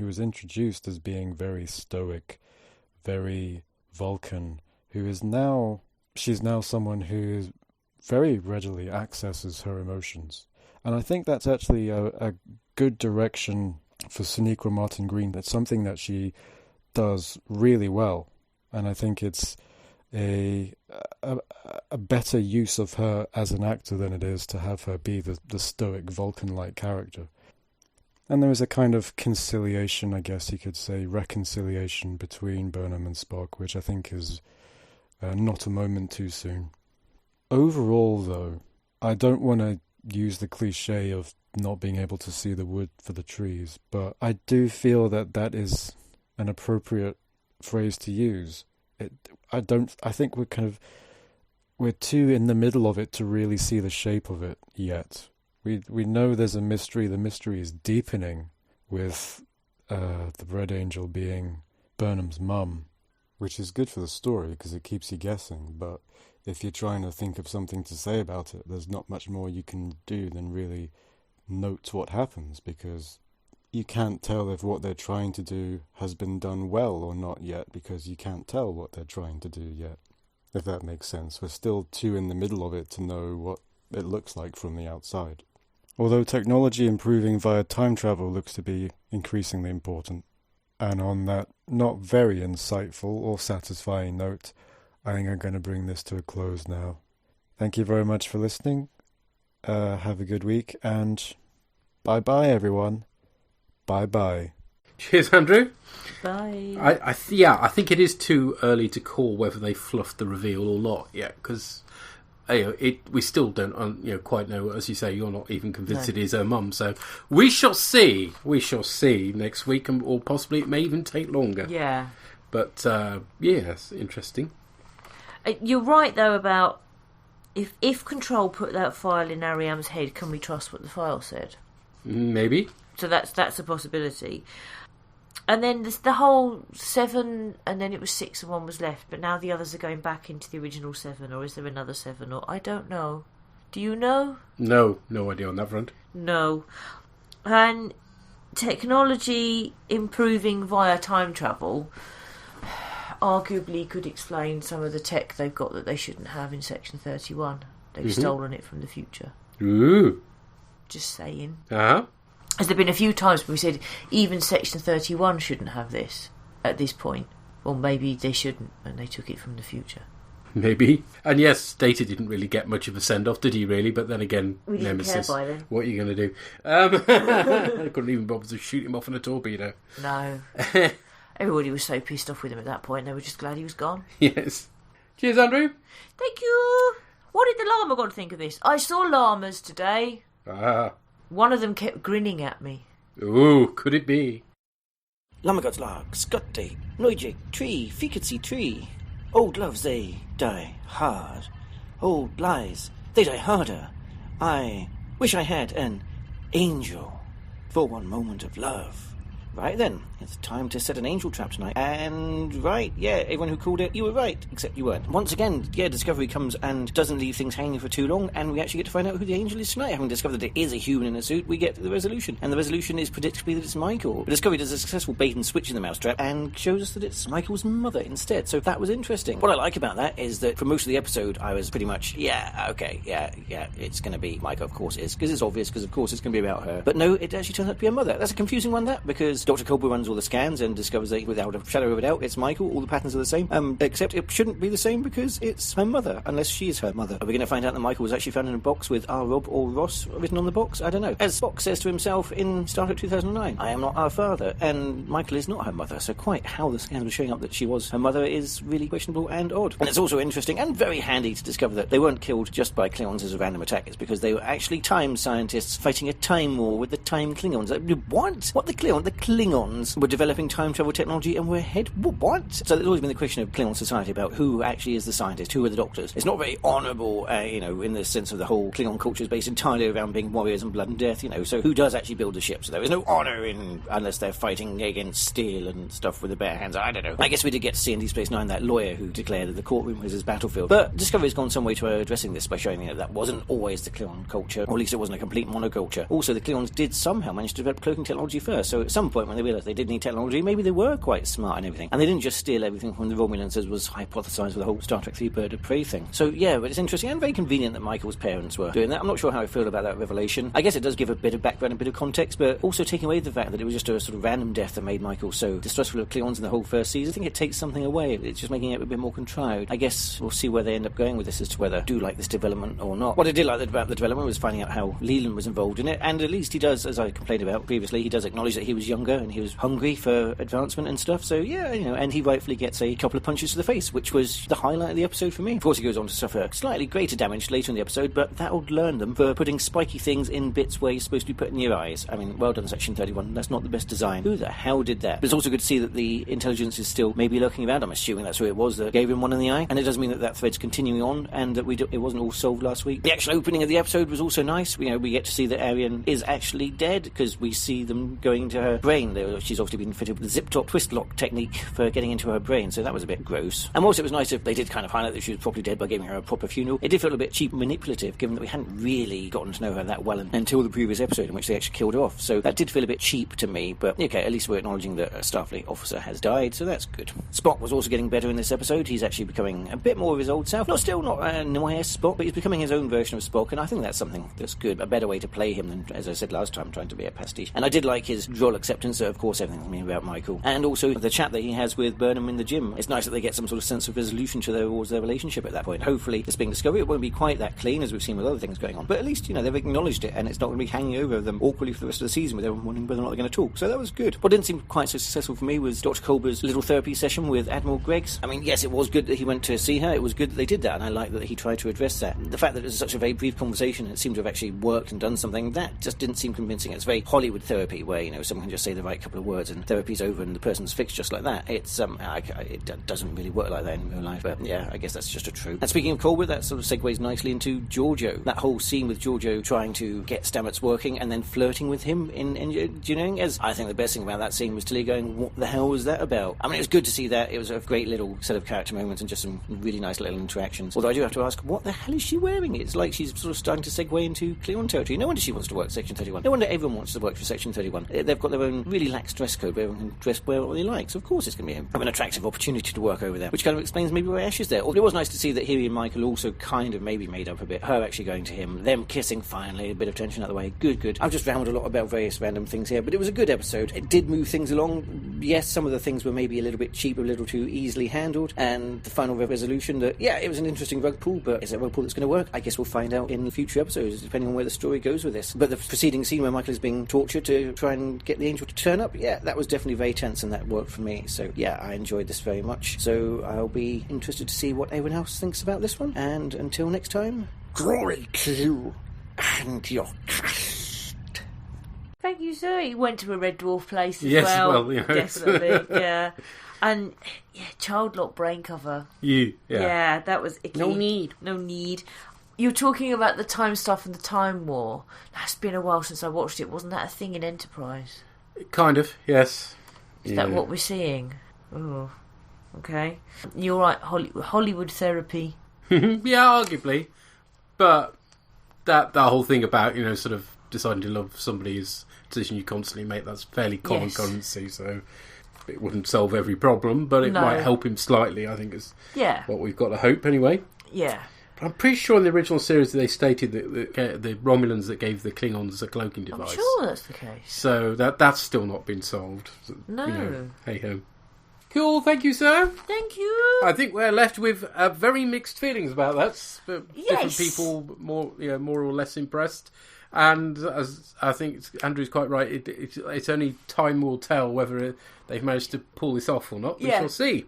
Speaker 9: was introduced as being very stoic, very Vulcan, she's now someone who very readily accesses her emotions. And I think that's actually a good direction for Sonequa Martin Green. That's something that she does really well. And I think it's a better use of her as an actor than it is to have her be the stoic Vulcan-like character. And there is a kind of conciliation, I guess you could say, reconciliation between Burnham and Spock, which I think is not a moment too soon. Overall, though, I don't want to use the cliche of not being able to see the wood for the trees, but I do feel that is an appropriate phrase to use. I think we're too in the middle of it to really see the shape of it yet. We know there's a mystery. The mystery is deepening with the Red Angel being Burnham's mum, which is good for the story because it keeps you guessing, but if you're trying to think of something to say about it, there's not much more you can do than really note what happens, because you can't tell if what they're trying to do has been done well or not yet, because you can't tell what they're trying to do yet, if that makes sense. We're still too in the middle of it to know what it looks like from the outside. Although technology improving via time travel looks to be increasingly important. And on that not very insightful or satisfying note, I think I'm going to bring this to a close now. Thank you very much for listening. Have a good week, and bye-bye, everyone. Bye-bye.
Speaker 2: Cheers, Andrew.
Speaker 1: Bye.
Speaker 2: I think it is too early to call whether they fluffed the reveal or not yet, because we still don't quite know. As you say, you're not even convinced it is her mum. So we shall see. We shall see next week, or possibly it may even take longer.
Speaker 1: Yeah.
Speaker 2: But it's interesting.
Speaker 1: You're right though about if Control put that file in Ariam's head, can we trust what the file said?
Speaker 2: Maybe.
Speaker 1: So that's a possibility. And then there's the whole 7, and then it was 6 and 1 was left, but now the others are going back into the original 7, or is there another 7? Or I don't know. Do you know?
Speaker 2: No idea on that front.
Speaker 1: No. And technology improving via time travel arguably could explain some of the tech they've got that they shouldn't have in Section 31. They've stolen it from the future.
Speaker 2: Ooh.
Speaker 1: Just saying.
Speaker 2: Uh-huh.
Speaker 1: Has there been a few times when we said even Section 31 shouldn't have this at this point? Well, maybe they shouldn't, and they took it from the future.
Speaker 2: Maybe. And yes, Data didn't really get much of a send-off, did he, really? But then again,
Speaker 1: We didn't
Speaker 2: Nemesis,
Speaker 1: care by then.
Speaker 2: what are you going to do? I couldn't even bother to shoot him off in a torpedo.
Speaker 1: No. Everybody was so pissed off with him at that point, they were just glad he was gone.
Speaker 2: Yes. Cheers, Andrew.
Speaker 1: Thank you. What did the llama god think of this? I saw llamas today.
Speaker 2: Ah.
Speaker 1: One of them kept grinning at me.
Speaker 2: Ooh, could it be?
Speaker 10: Llama god's lark, Scotty, Noijik, tree, Fiketsi tree. Old loves, they die hard. Old lies, they die harder. I wish I had an angel for one moment of love. Right then, it's time to set an angel trap tonight. And right, yeah, everyone who called it, you were right, except you weren't. Once again, yeah, Discovery comes and doesn't leave things hanging for too long, and we actually get to find out who the angel is tonight. Having discovered that it is a human in a suit, we get the resolution. And the resolution is predictably that it's Michael. But Discovery does a successful bait and switch in the mousetrap and shows us that it's Michael's mother instead. So that was interesting. What I like about that is that for most of the episode, I was pretty much, yeah, it's going to be Michael, of course it is, because it's obvious, because of course it's going to be about her. But no, it actually turns out to be her mother. That's a confusing one, that, because Dr. Colby runs all the scans and discovers that without a shadow of a doubt it's Michael. All the patterns are the same, except it shouldn't be the same because it's her mother, unless she is her mother. Are we going to find out that Michael was actually found in a box with R. Rob or Ross written on the box? I don't know. As Spock says to himself in Star Trek 2009, I am not our father, and Michael is not her mother, so quite how the scans were showing up that she was her mother is really questionable and odd. And it's also interesting and very handy to discover that they weren't killed just by Klingons as a random attack. It's because they were actually time scientists fighting a time war with the time Klingons. What the Klingons were developing time travel technology and we're ahead. What? So there's always been the question of Klingon society about who actually is the scientist, who are the doctors. It's not very honourable, in the sense of the whole Klingon culture is based entirely around being warriors and blood and death, so who does actually build the ship? So there is no honour unless they're fighting against steel and stuff with the bare hands. I don't know. I guess we did get to see in Deep Space Nine that lawyer who declared that the courtroom was his battlefield. But Discovery's gone some way to addressing this by showing that wasn't always the Klingon culture, or at least it wasn't a complete monoculture. Also, the Klingons did somehow manage to develop cloaking technology first, so at some point when they realised they did need technology, maybe they were quite smart and everything. And they didn't just steal everything from the Romulans as was hypothesised with the whole Star Trek 3 Bird of Prey thing. So yeah, but it's interesting and very convenient that Michael's parents were doing that. I'm not sure how I feel about that revelation. I guess it does give a bit of background, a bit of context, but also taking away the fact that it was just a sort of random death that made Michael so distrustful of Klingons in the whole first season. I think it takes something away. It's just making it a bit more contrived. I guess we'll see where they end up going with this as to whether I do like this development or not. What I did like about the development was finding out how Leland was involved in it, and at least he does, as I complained about previously, he does acknowledge that he was younger and he was hungry for advancement and stuff. So yeah, and he rightfully gets a couple of punches to the face, which was the highlight of the episode for me. Of course, he goes on to suffer slightly greater damage later in the episode, but that'll learn them for putting spiky things in bits where you're supposed to be putting your eyes. I mean, well done, Section 31. That's not the best design. Who the hell did that? But it's also good to see that the intelligence is still maybe lurking around. I'm assuming that's who it was that gave him one in the eye, and it does mean that thread's continuing on, and that it wasn't all solved last week. The actual opening of the episode was also nice. We get to see that Arian is actually dead, because we see them going into her brain. She's obviously been fitted with the zip-top twist lock technique for getting into her brain, so that was a bit gross. And also it was nice if they did kind of highlight that she was properly dead by giving her a proper funeral. It did feel a bit cheap and manipulative, given that we hadn't really gotten to know her that well until the previous episode in which they actually killed her off. So that did feel a bit cheap to me, but okay, at least we're acknowledging that a Starfleet officer has died, so that's good. Spock was also getting better in this episode. He's actually becoming a bit more of his old self. Not an NYS Spock, but he's becoming his own version of Spock, and I think that's something that's good. A better way to play him than, as I said last time, trying to be a pastiche. And I did like his droll acceptance of course, everything I mean about Michael. And also the chat that he has with Burnham in the gym. It's nice that they get some sort of sense of resolution towards their relationship at that point. Hopefully, this being Discovery, it won't be quite that clean as we've seen with other things going on. But at least, they've acknowledged it, and it's not going to be hanging over them awkwardly for the rest of the season with everyone wondering whether or not they're going to talk. So that was good. What didn't seem quite so successful for me was Dr. Culber's little therapy session with Admiral Greggs. I mean, yes, it was good that he went to see her. It was good that they did that, and I like that he tried to address that. The fact that it was such a very brief conversation and it seemed to have actually worked and done something, that just didn't seem convincing. It's very Hollywood therapy, where, someone can just say the right couple of words and therapy's over and the person's fixed just like that. It's it doesn't really work like that in real life, but yeah, I guess that's just a trope. And speaking of Colbert, that sort of segues nicely into Giorgio. That whole scene with Giorgio trying to get Stamets working and then flirting with him in engineering, as I think the best thing about that scene was Tilly going, what the hell was that about? I mean, it was good to see that. It was a great little set of character moments and just some really nice little interactions. Although I do have to ask, what the hell is she wearing? It's like she's sort of starting to segue into Klingon territory. No wonder she wants to work for Section 31. No wonder everyone wants to work for Section 31. They've got their own really lax dress dress code where everyone can dress wear what they like. So of course it's going to be an attractive opportunity to work over there, which kind of explains maybe why Ash is there. Although it was nice to see that Huey and Michael also kind of maybe made up a bit. Her actually going to him, them kissing finally, a bit of tension out of the way. Good. I've just rambled a lot about various random things here, but it was a good episode. It did move things along. Yes, some of the things were maybe a little bit cheap, a little too easily handled, and the final resolution that, yeah, it was an interesting rug pull, but is it a rug pull that's going to work? I guess we'll find out in future episodes, depending on where the story goes with this. But the preceding scene where Michael is being tortured to try and get the angel to turn up, yeah, that was definitely very tense, and that worked for me. So, yeah, I enjoyed this very much. So I'll be interested to see what everyone else thinks about this one, and until next time, glory to you and your cast.
Speaker 1: Thank you, sir. He went to a Red Dwarf place as
Speaker 2: yes,
Speaker 1: well.
Speaker 2: You know.
Speaker 1: Definitely, yeah. And, yeah, child lock brain cover.
Speaker 2: Yeah,
Speaker 1: that was icky.
Speaker 2: No need.
Speaker 1: You're talking about the time stuff and the Time War. That's been a while since I watched it. Wasn't that a thing in Enterprise?
Speaker 2: Kind of, yes.
Speaker 1: Is that what we're seeing? Oh, okay. You're right, Hollywood therapy.
Speaker 2: Yeah, arguably. But that whole thing about, sort of deciding to love somebody is a decision you constantly make, that's fairly common currency, so it wouldn't solve every problem, but it might help him slightly, I think is what we've got to hope anyway.
Speaker 1: Yeah.
Speaker 2: But I'm pretty sure in the original series they stated that the Romulans that gave the Klingons a cloaking device.
Speaker 1: I'm sure that's the case.
Speaker 2: So that's still not been solved.
Speaker 1: No.
Speaker 2: Hey-ho. Cool, thank you, sir.
Speaker 1: Thank you.
Speaker 2: I think we're left with very mixed feelings about that. But different people more or less impressed. And as I think Andrew's quite right, it's only time will tell whether they've managed to pull this off or not. We shall see.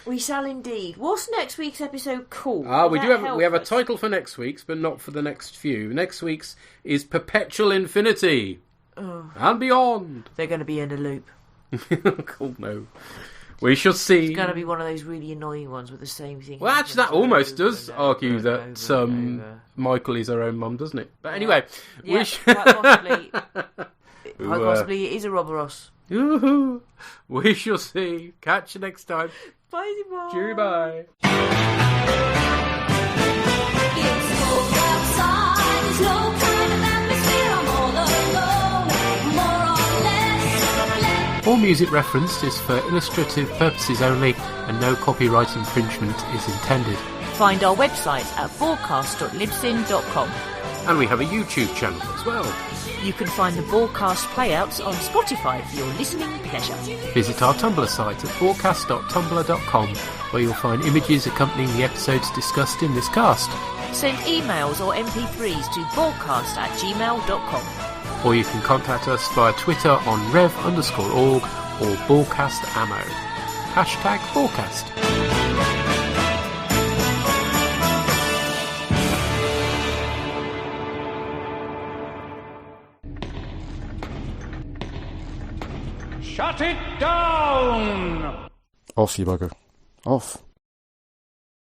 Speaker 1: We shall indeed. What's next week's episode called?
Speaker 2: We have a title for next week's, but not for the next few. Next week's is Perpetual Infinity and Beyond.
Speaker 1: They're going to be in a loop.
Speaker 2: Cool, no. We shall see.
Speaker 1: It's going to be one of those really annoying ones with the same thing.
Speaker 2: Well, actually, that almost does argue that Michael is her own mum, doesn't it? But anyway,
Speaker 1: quite possibly. Quite possibly it is a Ouroboros.
Speaker 2: We shall see. Catch you next time.
Speaker 1: Bye, bye.
Speaker 2: Cheery bye.
Speaker 11: It's cold outside. There's no kind of atmosphere. I'm all alone, more or less.
Speaker 2: All music referenced is for illustrative purposes only, and no copyright infringement is intended.
Speaker 1: Find our website at borgcast.libsyn.com.
Speaker 2: And we have a YouTube channel as well.
Speaker 1: You can find the Borgcast playouts on Spotify for your listening pleasure.
Speaker 2: Visit our Tumblr site at borgcast.tumblr.com, where you'll find images accompanying the episodes discussed in this cast.
Speaker 1: Send emails or MP3s to borgcast@gmail.com.
Speaker 2: Or you can contact us via Twitter on rev_org or borgcastammo. #Borgcast.
Speaker 12: Shut it down!
Speaker 9: Off, you bugger. Off.